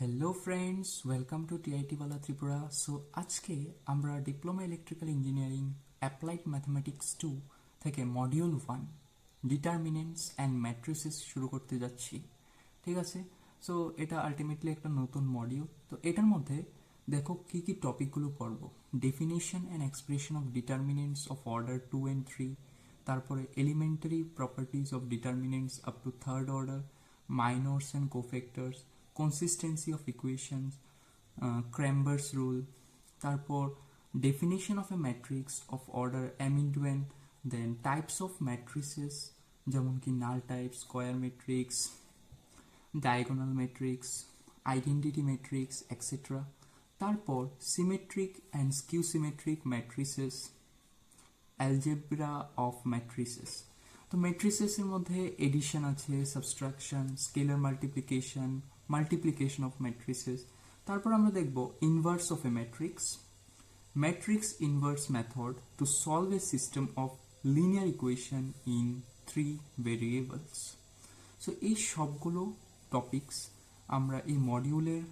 Hello friends, welcome to TIT Bala Tripura. So আজকে আমরা diploma electrical engineering applied mathematics 2 থেকে module 1 determinants and matrices শুরু করতে যাচ্ছি। ঠিক আছে, সো এটা আলটিমেটলি একটা নতুন মডিউল। তো এটার মধ্যে দেখো কি কি টপিকগুলো পড়ব। Definition and expression of determinants of order 2 and 3, তারপরে elementary properties of determinants up to third order, minors and cofactors, consistency of equations, Cramber's rule, তারপর definition of a matrix of order m into n, then types of matrices যেমন কি null type, square matrix, diagonal matrix, identity matrix, etc. তারপর symmetric and skew symmetric matrices, algebra of matrices। তো ম্যাট্রিসেসের মধ্যে addition আছে, subtraction, scalar multiplication, multiplication of matrices. তারপর আমরা দেখব inverse of a matrix, matrix inverse method to solve a system of linear equation in 3 variables. So এই সবগুলো topics আমরা এই মডিউলের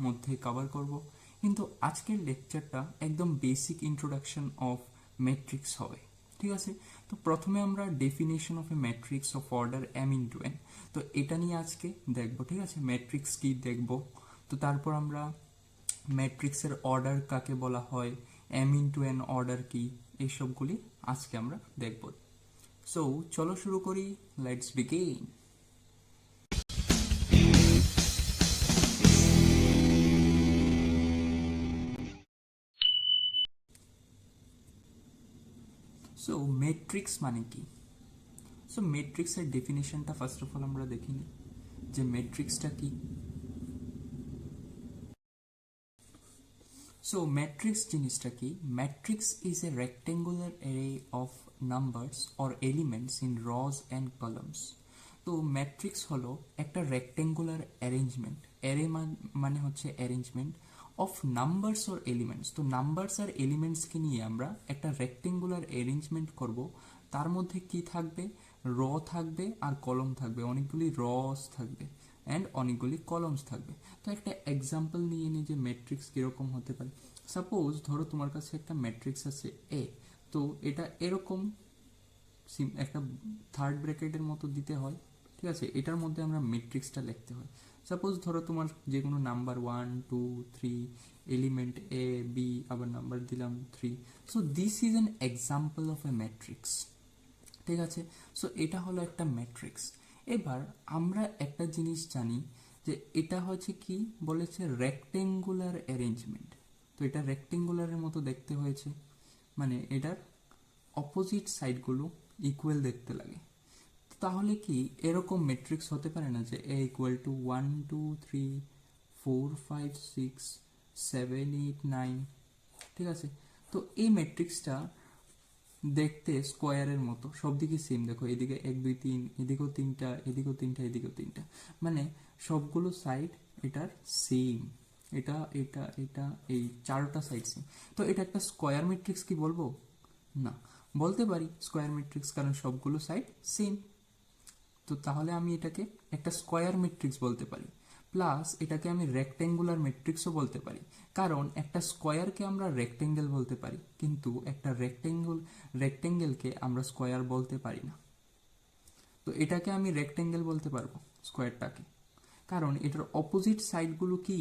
মধ্যে কভার করব, কিন্তু আজকের লেকচারটা একদম বেসিক ইন্ট্রোডাকশন অফ ম্যাট্রিক্স হবে। ঠিক আছে, তো প্রথমে আমরা definition of a matrix of order m into n, তো এটা নিয়ে আজকে দেখবো। ঠিক আছে, ম্যাট্রিক্স কি দেখবো, তো তারপর আমরা ম্যাট্রিক্সের অর্ডার কাকে বলা হয়, m ইন্টু n অর্ডার কি, এইসবগুলি আজকে আমরা দেখব। সো চলো শুরু করি, লেটস বিগিন। সো ম্যাট্রিক্স মানে কি? সো ম্যাট্রিক্সের ডেফিনেশনটা ফার্স্ট অফ অল আমরা দেখি নিই যে ম্যাট্রিক্সটা কি। সো ম্যাট্রিক্স জিনিসটা কি? Matrix is a rectangular array of numbers or elements in রজ অ্যান্ড কলামস। তো ম্যাট্রিক্স হলো একটা রেক্টেঙ্গুলার অ্যারেঞ্জমেন্ট, অ্যারে মানে হচ্ছে arrangement of numbers or elements. তো নাম্বারস আর এলিমেন্টসকে নিয়ে আমরা একটা রেক্টেঙ্গুলার অ্যারেঞ্জমেন্ট করব। তার মধ্যে কি থাকবে? র থাকবে আর কলম থাকবে, অনেকগুলি রস থাকবে অ্যান্ড অনেকগুলি কলমস থাকবে। তো একটা এক্সাম্পল নিয়ে নিই যে ম্যাট্রিক্স কীরকম হতে পারে। সাপোজ ধরো তোমার কাছে একটা ম্যাট্রিক্স আছে এ, তো এটা এরকম একটা থার্ড ব্র্যাকেটের মতো দিতে হয়। ঠিক আছে, এটার মধ্যে আমরা ম্যাট্রিক্সটা লিখতে হয়। সাপোজ ধরো তোমার যে কোনো নাম্বার 1 2 3, এলিমেন্ট এ বি, আবার নাম্বার দিলাম 3। So this is an example of a matrix. ঠিক আছে, সো এটা হলো একটা ম্যাট্রিক্স। এবার আমরা একটা জিনিস জানি যে এটা হচ্ছে কি বলেছে, রেক্টেঙ্গুলার অ্যারেঞ্জমেন্ট। তো এটা রেক্টেঙ্গুলারের মতো দেখতে হয়েছে, মানে এটার অপোজিট সাইডগুলো ইকুয়াল দেখতে লাগে। তাহলে কি এরকম ম্যাট্রিক্স হতে পারে না যে এ ইকুয়াল টু 1 2 3 4 5 6 7 8 9? ঠিক আছে, তো এই ম্যাট্রিক্সটা দেখতে স্কোয়ারের মতো, সব দিকে সেম। দেখো এদিকে 1 2 3, এদিকেও 3টা, এদিকেও 3টা, এদিকেও 3টা, মানে সবগুলো সাইড এটার সেম। এটা এটা এটা এই চারটা সাইড সেম। তো এটা একটা স্কোয়ার ম্যাট্রিক্স কি বলবো? না, বলতে পারি স্কোয়ার ম্যাট্রিক্স, কারণ সবগুলো সাইড সেম। তো তাহলে আমি এটাকে একটা স্কোয়ার ম্যাট্রিক্স বলতে পারি। প্লাস এটাকে আমি রেক্টেঙ্গুলার ম্যাট্রিক্সও বলতে পারি, কারণ একটা স্কোয়ারকে আমরা রেক্টেঙ্গেল বলতে পারি, কিন্তু একটা রেক্টেঙ্গেলকে আমরা স্কোয়ার বলতে পারি না। তো এটাকে আমি রেক্টেঙ্গেল বলতে পারবো স্কোয়ারটাকে, কারণ এটার অপোজিট সাইডগুলো কি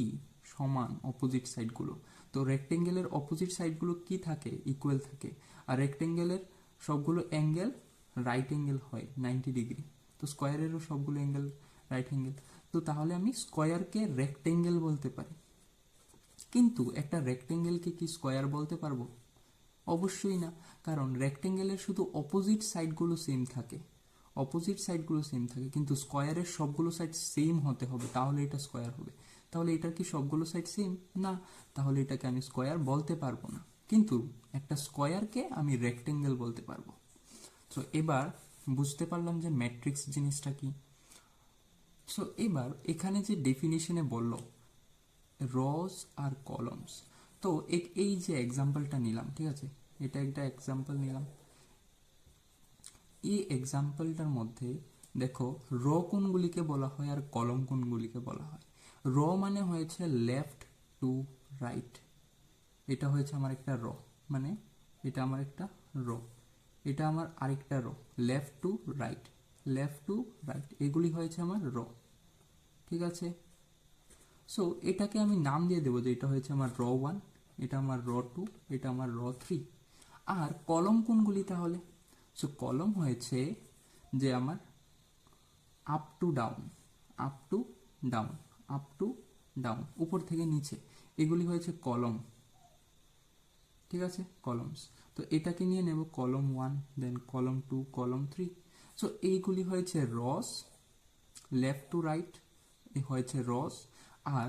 সমান, অপোজিট সাইডগুলো। তো রেক্টেঙ্গেলের অপোজিট সাইডগুলো কি থাকে? ইকুয়াল থাকে। আর রেক্টেঙ্গেলের সবগুলো অ্যাঙ্গেল রাইট অ্যাঙ্গেল হয় 90 ডিগ্রি। তো স্কোয়ারেরও সবগুলো অ্যাঙ্গেল রাইট অ্যাঙ্গেল। তো তাহলে আমি স্কোয়ারকে রেক্টেঙ্গেল বলতে পারি, কিন্তু একটা রেক্টেঙ্গেলকে কি স্কোয়ার বলতে পারবো? অবশ্যই না, কারণ রেক্টেঙ্গেলের শুধু অপোজিট সাইডগুলো সেম থাকে, অপোজিট সাইডগুলো সেম থাকে, কিন্তু স্কোয়ারের সবগুলো সাইড সেম হতে হবে, তাহলে এটা স্কোয়ার হবে। তাহলে এটার কি সবগুলো সাইড সেম? না, তাহলে এটাকে আমি স্কোয়ার বলতে পারবো না, কিন্তু একটা স্কোয়ারকে আমি রেক্টেঙ্গেল বলতে পারবো। তো এবার বুঝতে পারলাম যে ম্যাট্রিক্স জিনিসটা কি। সো এবার এখানে যে ডেফিনিশনে বলল রস আর কলমস, তো এই যে এক্সাম্পলটা নিলাম, ঠিক আছে, এটা একটা এক্সাম্পল নিলাম। এই এক্সাম্পলটার মধ্যে দেখো র কোনগুলিকে বলা হয় আর কলম কোনগুলিকে বলা হয়। র মানে হয়েছে লেফট টু রাইট, এটা হয়েছে আমার একটা র, মানে এটা আমার একটা র, এটা আমার আরেকটা র, left to right, left to right, এগুলি হয়েছে আমার র। ঠিক আছে, সো এটাকে আমি নাম দিয়ে দেবো যে এটা হয়েছে আমার র ওয়ান, এটা আমার র টু, এটা আমার র থ্রি। আর কলম কোনগুলি তাহলে? সো কলম হয়েছে যে আমার up to down, up to down, up to down, উপর থেকে নিচে, এগুলি হয়েছে কলম। ঠিক আছে, কলমস। তো এটাকে নিয়ে নেব কলম ওয়ান, দেন কলম টু, কলম থ্রি। সো এইগুলি হয়েছে রস, লেফট টু রাইট হয়েছে রস, আর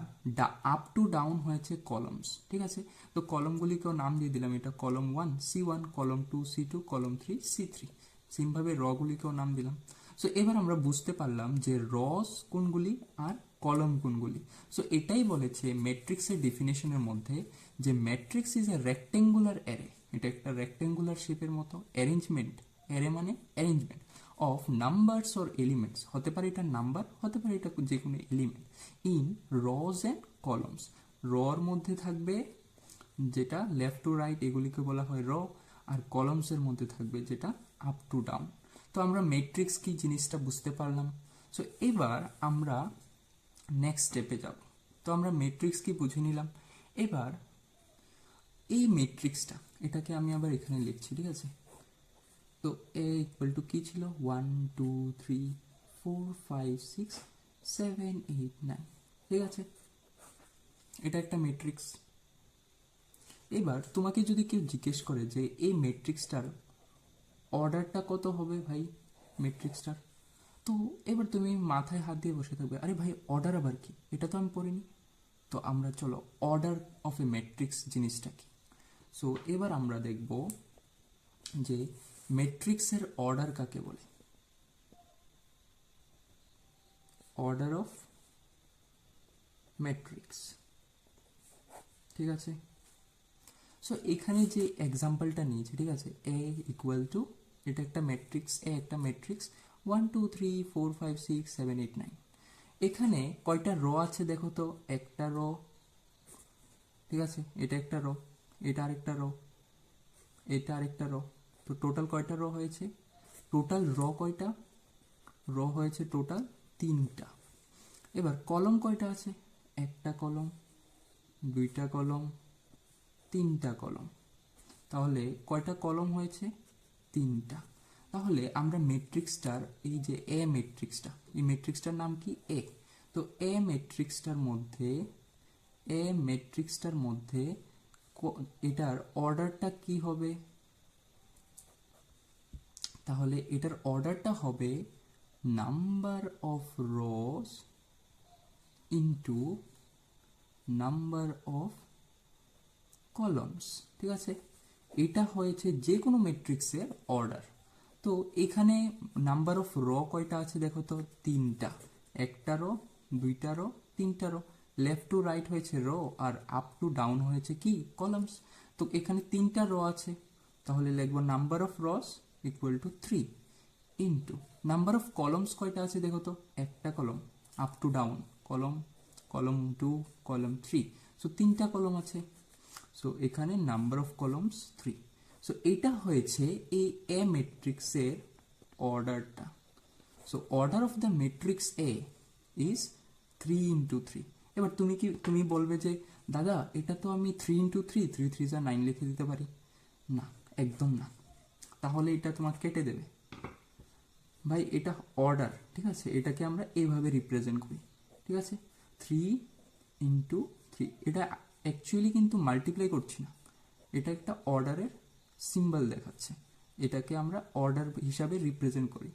আপ টু ডাউন হয়েছে কলমস। ঠিক আছে, তো কলমগুলিকেও নাম দিয়ে দিলাম, এটা কলম ওয়ান সি ওয়ান, কলম টু সি টু, কলম থ্রি সি থ্রি। সেমভাবে রগুলিকেও নাম দিলাম। সো এবার আমরা বুঝতে পারলাম যে রস কোনগুলি আর কলম কোনগুলি। সো এটাই বলেছে ম্যাট্রিক্সের ডেফিনেশনের মধ্যে যে matrix is a rectangular array, এটা একটা রেক্টেঙ্গুলার শেপের মতো অ্যারেঞ্জমেন্ট, অ্যারে মানে arrangement of numbers or elements, হতে পারে এটা নাম্বার, হতে পারে এটা যে কোনো এলিমেন্ট, ইন রস অ্যান্ড কলমস। রর মধ্যে থাকবে যেটা লেফট টু রাইট, এগুলিকে বলা হয় র, আর কলমসের মধ্যে থাকবে যেটা আপ টু ডাউন। তো আমরা ম্যাট্রিক্স কি জিনিসটা বুঝতে পারলাম। সো এবার আমরা নেক্সট স্টেপে যাব। তো আমরা ম্যাট্রিক্স কি বুঝে নিলাম। এবার এই ম্যাট্রিক্সটা, এটাকে আমি আবার এখানে লিখছি। ঠিক আছে, তো এ ইকুয়াল টু কি ছিল, 1 2 3 4 5 6 7 8 9। ঠিক আছে, এটা একটা ম্যাট্রিক্স। এবার তোমাকে যদি কেউ জিজ্ঞেস করে যে এই ম্যাট্রিক্সটার অর্ডারটা কত হবে ভাই, ম্যাট্রিক্সটার, তো এবার তুমি মাথায় হাত দিয়ে বসে থাকবে, আরে ভাই অর্ডার আবার কি, এটা তো আমি পড়িনি। তো আমরা চলো অর্ডার অফ এ ম্যাট্রিক্স জিনিসটা কি। সো এবার আমরা দেখব যে ম্যাট্রিক্সের অর্ডার কাকে বলে। Order of matrix. ঠিক আছে, সো এখানে যে এক্সাম্পলটা নিয়েছি, ঠিক আছে, এ ইকুয়াল টু, এটা একটা ম্যাট্রিক্স, এ একটা ম্যাট্রিক্স 1 2 3 4 5 6 7 8 9। এখানে কয়টা র আছে দেখো তো, একটা র। ঠিক আছে, এটা একটা র, এটা আরেকটা র, এটা আরেকটা র। তো টোটাল কয়টা র হয়েছে, টোটাল র কয়টা, র হয়েছে টোটাল তিনটা। এবার কলম কয়টা আছে, একটা কলম, দুইটা কলম, তিনটা কলম। তাহলে কয়টা কলম হয়েছে, তিনটা। তাহলে আমরা ম্যাট্রিক্সটার, এই যে এ ম্যাট্রিক্সটা, এই ম্যাট্রিক্সটার নাম কি এ। তো এ ম্যাট্রিক্সটার মধ্যে, এ ম্যাট্রিক্সটার মধ্যে এটার অর্ডারটা কি হবে, তাহলে এটার অর্ডারটা হবে number of rose into number of columns. ঠিক আছে, এটা হয়েছে যে কোনো ম্যাট্রিক্সের অর্ডার। তো এখানে নাম্বার অফ র কয়টা আছে দেখো তো, তিনটা, একটা রো, দুইটা রো, তিনটা রো। লেফট টু রাইট হয়েছে রো, আর আপ টু ডাউন হয়েছে কি কলামস। তো এখানে তিনটা রো আছে, তাহলে লিখবো নাম্বার অফ রস equal to 3 into number of columns কয়টা আছে দেখো তো, একটা কলম, আপ টু ডাউন কলম, কলম টু, কলম থ্রি। সো তিনটা কলম আছে, সো এখানে নাম্বার অফ কলমস 3। সো এটা হয়েছে এই এ ম্যাট্রিক্সের অর্ডারটা। So order of the matrix A is 3 into 3। এবার তুমি বলবে যে দাদা এটা তো আমি 3 ইন্টু 3, 3 3 যা 9 লিখে দিতে পারি। না, একদম না, তাহলে এটা তোমাকে কেটে দেবে ভাই, এটা অর্ডার। ঠিক আছে, এটাকে আমরা এইভাবে রিপ্রেজেন্ট করি। ঠিক আছে, 3 ইন্টু 3, এটা অ্যাকচুয়ালি কিন্তু মাল্টিপ্লাই করছি না, এটা একটা অর্ডারের সিম্বল দেখাচ্ছে, এটাকে আমরা অর্ডার হিসাবে রিপ্রেজেন্ট করি।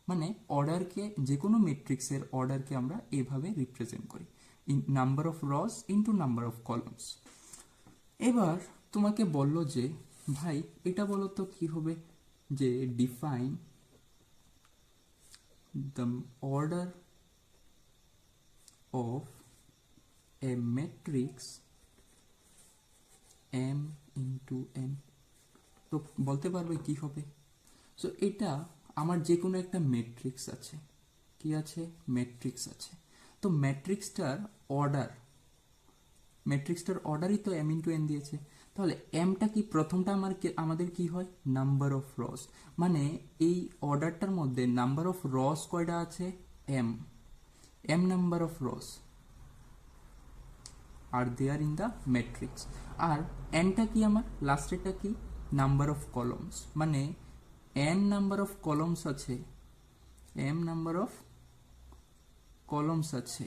মানে অর্ডারকে, যে কোনো ম্যাট্রিক্সের অর্ডারকে আমরা এইভাবে রিপ্রেজেন্ট করি, নাম্বার অফ রস ইন্টু নাম্বার অফ কলমস। এবার তোমাকে বললো যে ভাই এটা বলো তো কি হবে, যে define the order of a matrix m into n। তো বলতে পারবে কি হবে। সো এটা আমার যে কোনো একটা ম্যাট্রিক্স আছে, কি আছে, ম্যাট্রিক্স আছে। তো ম্যাট্রিক্সটার অর্ডারই তো এম ইন্টু এন দিয়েছে। তাহলে এমটা কি, প্রথমটা আমাদের কি হয়, নাম্বার অফ রস, মানে এই অর্ডারটার মধ্যে নাম্বার অফ রস কয়টা আছে, এম এম নাম্বার অফ রস আর দেয়ার ইন দ্য ম্যাট্রিক্স। আর এনটা কি, আমার লাস্টেরটা কি, নাম্বার অফ কলমস, মানে এন নাম্বার অফ কলমস আছে, এম নাম্বার অফ কলমস আছে।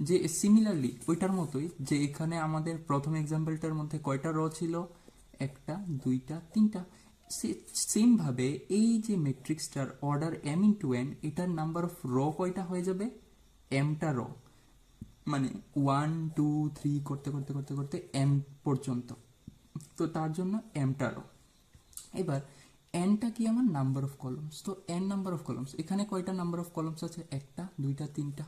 যে সিমিলারলি ওইটার মতোই, যে এখানে আমাদের প্রথম এক্সাম্পলটার মধ্যে কয়টা র ছিল, একটা, দুইটা, তিনটা, সেম ভাবে এই যে ম্যাট্রিক্সটার অর্ডার এম ইন্টু এন, এটার নাম্বার অফ র কয়টা হয়ে যাবে, এমটা র, মানে 1 2 3 করতে করতে করতে করতে এম পর্যন্ত, তো তার জন্য এমটা র। এবার এনটা কি, আমার নাম্বার অফ কলমস, তো এন নাম্বার অফ কলমস, এখানে কয়টা নাম্বার অফ কলমস আছে, একটা, দুইটা, তিনটা,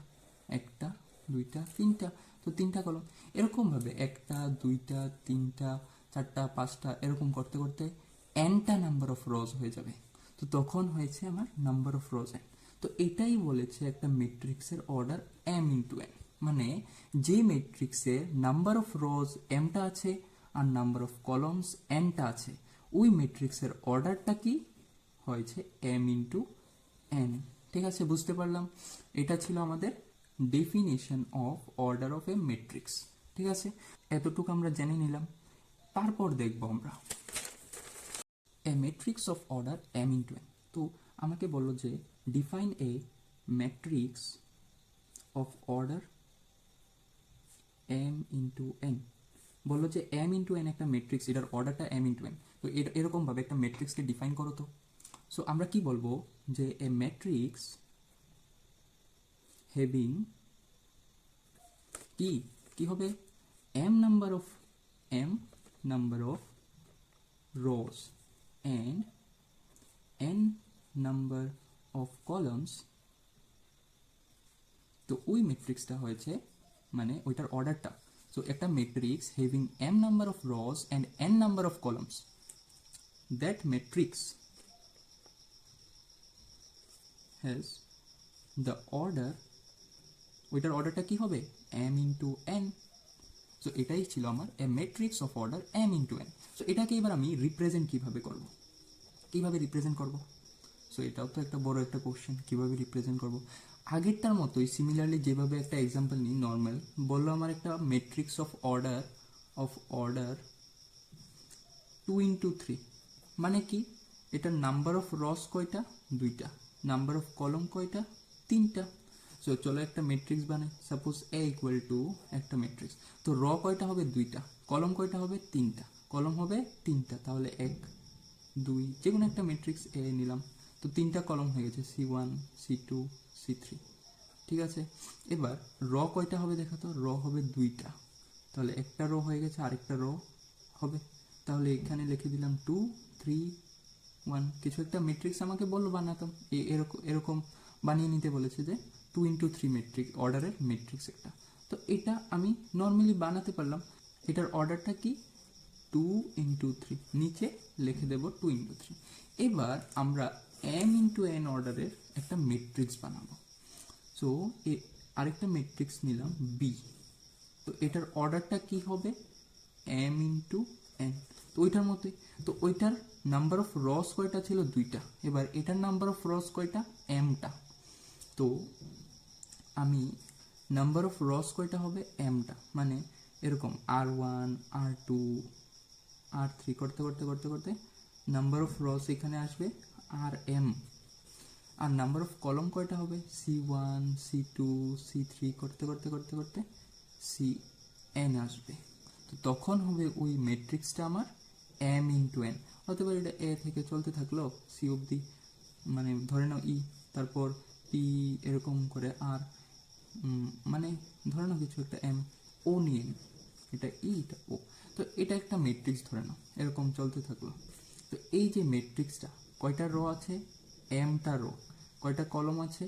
একটা, দুইটা, তিনটা, তো তিনটা কলম। এরকম ভাবে একটা, দুইটা, তিনটা, চারটা, পাঁচটা, এরকম করতে করতে এনটা নাম্বার অফ রোজ হয়ে যাবে। তো তখন হয়েছে আমার নাম্বার অফ রোজ এন। তো এটাই বলেছে একটা ম্যাট্রিক্সের অর্ডার এম ইন্টু এন, মানে যে ম্যাট্রিক্সের নাম্বার অফ রোজ এমটা আছে আর নাম্বার অফ কলমস এনটা আছে, ওই ম্যাট্রিক্সের অর্ডারটা কি হয়েছে, এম ইন্টু এন। ঠিক আছে, বুঝতে পারলাম। এটা ছিল আমাদের definition of order of a matrix. ঠিক আছে, এতটুকু আমরা জেনে নিলাম। তারপর দেখব আমরা a matrix of order m into n. তো আমাকে বললো যে define a matrix of order m into n. বললো যে এম ইন্টু এন একটা ম্যাট্রিক্স, এটার অর্ডারটা এম ইন্টু এন। তো এরকম ভাবে একটা ম্যাট্রিক্সকে ডিফাইন করো তো। সো আমরা কি বলবো, যে এ ম্যাট্রিক্স হ্যাভিং কি কি হবে, M number of rows and n number of columns। তো ওই ম্যাট্রিক্সটা হয়েছে, মানে ওইটার অর্ডারটা, সো একটা matrix having m number of rows and n number of columns, that matrix has the order, ওইটার অর্ডারটা কি হবে, m into n। সো এটাই ছিল আমার a matrix of order m into n। So এটাকে এবার আমি রিপ্রেজেন্ট কিভাবে রিপ্রেজেন্ট করব। সো এটাও তো একটা বড় একটা কোশ্চেন, কিভাবে রিপ্রেজেন্ট করব। আগেরটার মতোই সিমিলারলি যেভাবে একটা এক্সাম্পল নিই নর্মাল, বললো আমার একটা ম্যাট্রিক্স অফ অর্ডার 2 into 3, মানে কি, এটার নাম্বার অফ রস কয়টা, দুইটা, নাম্বার অফ কলম কয়টা, তিনটা। সো চলো একটা ম্যাট্রিক্স বানাই, সাপোজ এ ইকুয়াল টু একটা ম্যাট্রিক্স, তো র কয়টা হবে, দুইটা, কলম কয়টা হবে, তিনটা, কলম হবে তিনটা, তাহলে 1 2, যে কোনো একটা ম্যাট্রিক্স এ নিলাম, তো তিনটা কলম হয়ে গেছে, C1 C2 C3। ঠিক আছে, এবার র কয়টা হবে দেখা তো, র হবে দুইটা, তাহলে একটা রো হয়ে গেছে, আরেকটা রো হবে, তাহলে এখানে লিখে দিলাম 2 3 1। কিছু একটা ম্যাট্রিক্স আমাকে বললো বানাতাম, এরকম বানিয়ে নিতে বলেছে যে 2 into 3 ম্যাট্রিক্স, অর্ডারের ম্যাট্রিক্স একটা। তো এটা আমি নর্মালি বানাতে পারলাম। এটার অর্ডারটা কি, 2 into 3, নিচে লিখে দেব 2 into 3। এবার আমরা m into n অর্ডারের একটা ম্যাট্রিক্স বানাবো। সো আরেকটা ম্যাট্রিক্স নিলাম বি, তো এটার অর্ডারটা কি হবে, m into n। তো ওইটার মতোই, তো ওইটার নাম্বার অফ রস কয়টা ছিল, দুইটা, এবার এটার নাম্বার অফ রস কয়টা, mটা। তো আমি নাম্বার অফ রস কয়টা হবে, mটা, মানে এরকম R1 R2 R3 করতে করতে করতে করতে নাম্বার অফ রস এখানে আসবে Rm, আর নাম্বার অফ কলম কয়টা হবে, C1 C2 C3 করতে করতে করতে করতে Cn আসবে। তো তখন হবে ওই ম্যাট্রিক্সটা আমার m into n। হতে পারে এটা a থেকে চলতে থাকলো c অবধি, মানে ধরে নাও ই, তারপর পি, এরকম করে আর, মানে ধরে নাও কিছু একটা m, ও নিয়ে নিই, এটা ই এটা ও, তো এটা একটা ম্যাট্রিক্স ধরে নাও, এরকম চলতে থাকলো। তো এই যে ম্যাট্রিক্সটা, কয়টা রো আছে, mটা রো, কয়টা কলম আছে,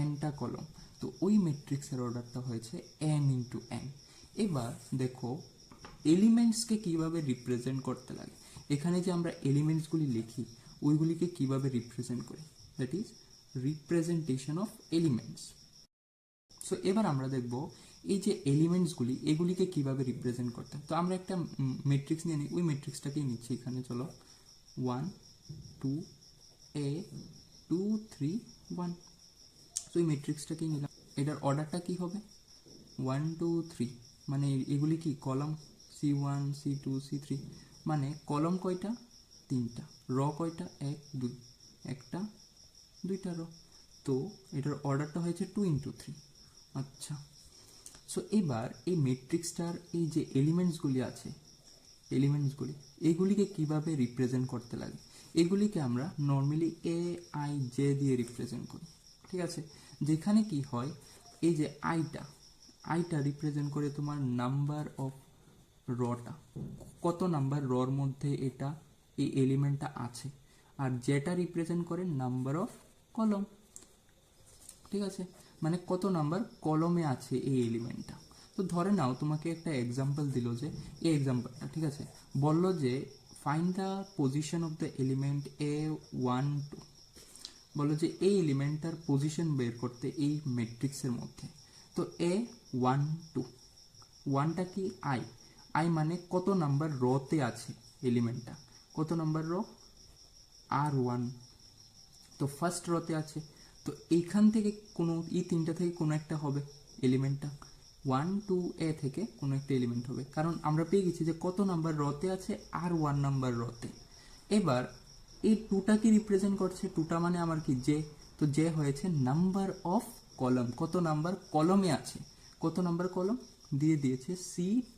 nটা কলম, তো ওই ম্যাট্রিক্সের অর্ডারটা হয়েছে m into n। এবার দেখো এলিমেন্টসকে কিভাবে রিপ্রেজেন্ট করতে লাগে। এখানে যে আমরা এলিমেন্টসগুলি লিখি, ওইগুলিকে কিভাবে রিপ্রেজেন্ট করি, that is representation of elements. So এবার আমরা দেখব এই যে এলিমেন্টসগুলি এগুলিকে কিভাবে রিপ্রেজেন্ট করতে হয়। তো আমরা একটা ম্যাট্রিক্স নিয়ে নিই, ওই ম্যাট্রিক্সটাকেই নিচ্ছি এখানে। চলো 1 2 a 2 3 1। তো এই ম্যাট্রিক্সটাকেই নিলাম, এটার অর্ডারটা কি হবে 1 2 3, মানে এগুলি কি কলাম C1 C2 C3, মানে কলম কয়টা তিনটা, র কয়টা 1 2, একটা দুইটা র। তো এটার অর্ডারটা হয়েছে 2 × 3। আচ্ছা, সো এবার এই ম্যাট্রিক্সটার এই যে এলিমেন্টসগুলি আছে, এলিমেন্টসগুলি এগুলিকে কিভাবে রিপ্রেজেন্ট করতে লাগে, এগুলিকে আমরা নর্মালি এ আই জে দিয়ে রিপ্রেজেন্ট করি। ঠিক আছে, যেখানে কি হয় এই যে আইটা রিপ্রেজেন্ট করে তোমার নাম্বার অফ রটা, কত নাম্বার রর মধ্যে এটা এই এলিমেন্টটা আছে, আর যেটা রিপ্রেজেন্ট করে নাম্বার অফ কলম। ঠিক আছে, মানে কত নাম্বার কলমে আছে এই এলিমেন্টটা। তো ধরে নাও তোমাকে একটা এক্সাম্পল দিল, যে এই এক্সাম্পলটা ঠিক আছে, বললো যে find the position of the element A1 2, বললো যে এই এলিমেন্টটার পজিশন বের করতে এই ম্যাট্রিক্সের মধ্যে। তো A1 2, ওয়ানটা কি আই মানে কত নাম্বার রতে আছে এলিমেন্টটা, কত নাম্বার র R1, তো ফার্স্ট রতে আছে। তো এইখান থেকে কোনো তিনটা থেকে কোনো একটা হবে এলিমেন্টটা, 1 2 এ থেকে কোনো একটা এলিমেন্ট হবে, কারণ আমরা পেয়ে গেছি যে কত নাম্বার রতে আছে R1 নাম্বার রতে। এবার এই টুটা কি রিপ্রেজেন্ট করছে, টুটা মানে আমার কি জে, তো জে হয়েছে নাম্বার অফ কলম, কত নাম্বার কলমে আছে, কত নাম্বার কলম দিয়ে দিয়েছে C2,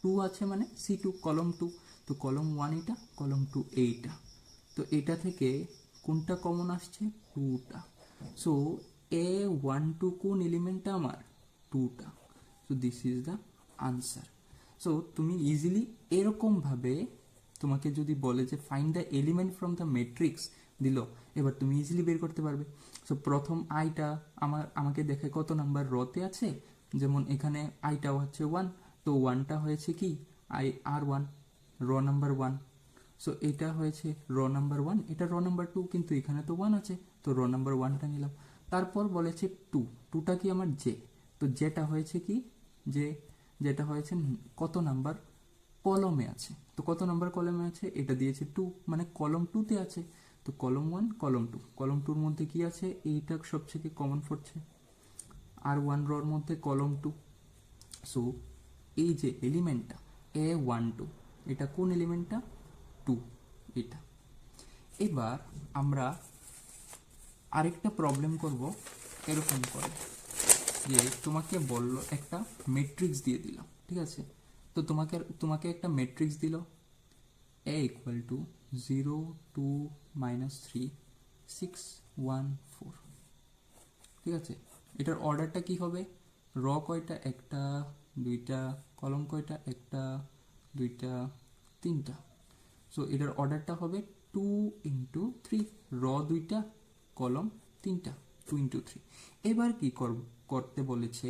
2 আছে মানে C2 কলম 2, তো কলম 1 এটা, কলম 2 এইটা। তো এটা থেকে কোনটা কমন আসছে 2টা, সো A1 2 কোন এলিমেন্টটা আমার 2টা, so this is the answer. So তুমি ইজিলি এরকমভাবে, তোমাকে যদি বলে যে find the element from the matrix দিল, এবার তুমি ইজিলি বের করতে পারবে। সো প্রথম আইটা আমাকে দেখে কত নাম্বার রতে আছে, যেমন এখানে আইটা হচ্ছে 1, তো 1টা হয়েছে কি R1, র নাম্বার 1। সো এটা হয়েছে র নাম্বার 1, এটা র নাম্বার 2, কিন্তু এখানে তো 1 আছে, তো র নাম্বার 1টা নিলাম। তারপর বলেছে 2টা কি আমার জে, তো যেটা হয়েছে কি যে যেটা হয়েছে কত নাম্বার কলমে আছে, তো কত নাম্বার কলমে আছে এটা দিয়েছে 2, মানে কলম 2তে আছে। তো কলম 1 কলম 2, কলম 2 এর মধ্যে কি আছে, এইটা সবথেকে কমন পড়ছে R1 রর মধ্যে কলম 2। সো এই যে এলিমেন্টটা A1 2, এটা কোন এলিমেন্টটা 2, এটা। এবার আমরা আরেকটা প্রবলেম করব এরকম করে, যে তোমাকে বললো একটা ম্যাট্রিক্স দিয়ে দিলাম, ঠিক আছে, তো তোমাকে একটা ম্যাট্রিক্স দিল A ইকুয়াল টু 0 2 -3 6 1 4, ঠিক আছে। এটার অর্ডারটা কি হবে, র কয়টা একটা দুইটা, কলম কয়টা একটা দুইটা তিনটা, সো এটার অর্ডারটা হবে 2 × 3, র দুইটা কলম তিনটা, 2 × 3। এবার কি করতে বলেছে,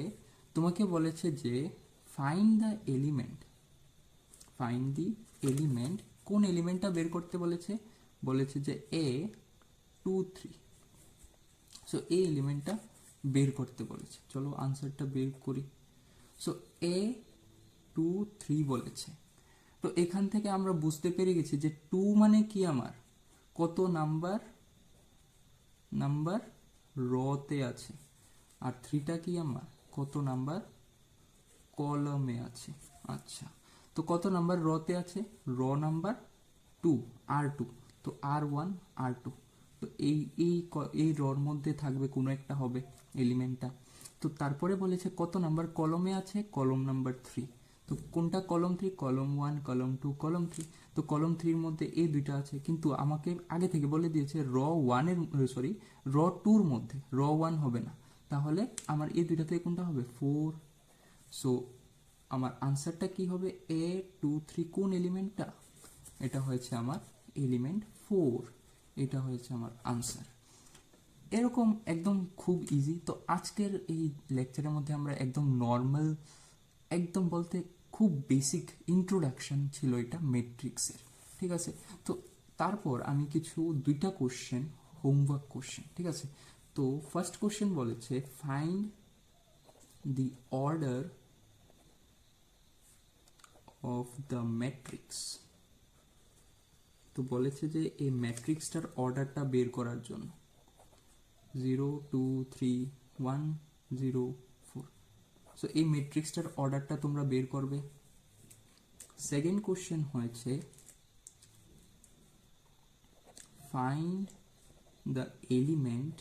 তোমাকে বলেছে যে find the element, find the element, কোন এলিমেন্টটা বের করতে বলেছে, বলেছে যে A2 3, সো এই এলিমেন্টটা বের করতে বলেছে। চলো আনসারটা বের করি। সো A2 3 বলেছে, তো এখান থেকে আমরা বুঝতে পেরে গেছি যে 2 মানে কি আমার কত নাম্বার রতে আছে, আর 3টা কি আমার কত নাম্বার কলমে আছে। আচ্ছা, তো কত নাম্বার রতে আছে, র নাম্বার 2 R2, তো R1 R2, তো এই রর মধ্যে থাকবে কোনো একটা হবে এলিমেন্টটা। তো তারপরে বলেছে কত নাম্বার কলমে আছে, কলম নাম্বার 3, তো কোনটা কলম 3, কলম 1 কলম 2 কলম 3, তো কলম 3 এর মধ্যে এই দুইটা আছে, কিন্তু আমাকে আগে থেকে বলে দিয়েছে র 1 এর সরি র 2 এর মধ্যে র 1 হবে না, তাহলে আমার এই দুইটা থেকে কোনটা হবে 4। সো আমার আনসারটা কি হবে A2 3 কোন এলিমেন্টটা, এটা হয়েছে আমার এলিমেন্ট 4, এটা হয়েছে আমার আনসার। এরকম একদম খুব ইজি। তো আজকের এই লেকচারের মধ্যে আমরা একদম নর্মাল, একদম বলতে খুব বেসিক ইন্ট্রোডাকশন ছিল এটা ম্যাট্রিক্সের, ঠিক আছে। তো তারপর আমি কিছু দুইটা কোশ্চেন, হোমওয়ার্ক কোশ্চেন, ঠিক আছে। তো ফার্স্ট কোশ্চেন বলেছে find the order of the matrix. তো বলেছে যে এই ম্যাট্রিক্সটার অর্ডারটা বের করার জন্য 0 2 3 1 0 4. সো এই ম্যাট্রিক্সটার অর্ডারটা তোমরা বের করবে। সেকেন্ড কোশ্চেন হয়েছে ফাইন্ড দ্য এলিমেন্ট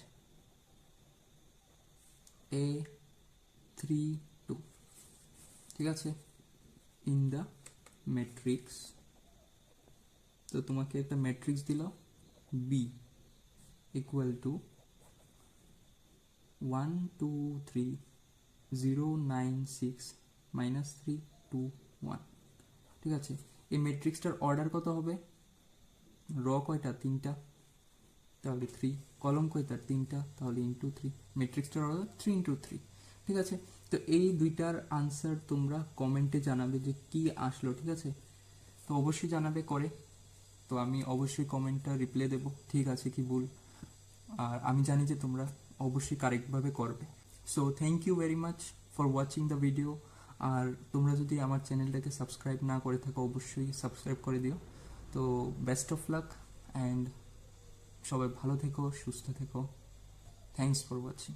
a 3 2, ঠিক আছে, ইন দ্য ম্যাট্রিক্স। তো তোমাকে একটা ম্যাট্রিক্স দিল b ইকুয়াল টু 1 2 3 0 9 6 -3 2 1, ঠিক আছে। এই ম্যাট্রিক্সটার অর্ডার কত হবে? র কয়টা? 3টা, তাহলে 3। কলম কয়টা? 3টা, তাহলে ইন্টু 3। ম্যাট্রিক্সটার অর্ডার 3 × 3, ঠিক আছে। তো এই দুইটার আনসার তোমরা কমেন্টে জানাবে যে কি আসলো, ঠিক আছে। তো অবশ্যই জানাবে করে, তো আমি অবশ্যই কমেন্টটা রিপ্লাই দেবো ঠিক আছে কি ভুল, আর আমি জানি যে তোমরা অবশ্যই কারেক্টভাবে করবে। So thank you very much for watching the video. আর তোমরা যদি আমার চ্যানেলটাকে সাবস্ক্রাইব না করে থাকো অবশ্যই সাবস্ক্রাইব করে দিও। তো বেস্ট অফ লাক অ্যান্ড সবাই ভালো থেকো, সুস্থ থেকো। Thanks for watching.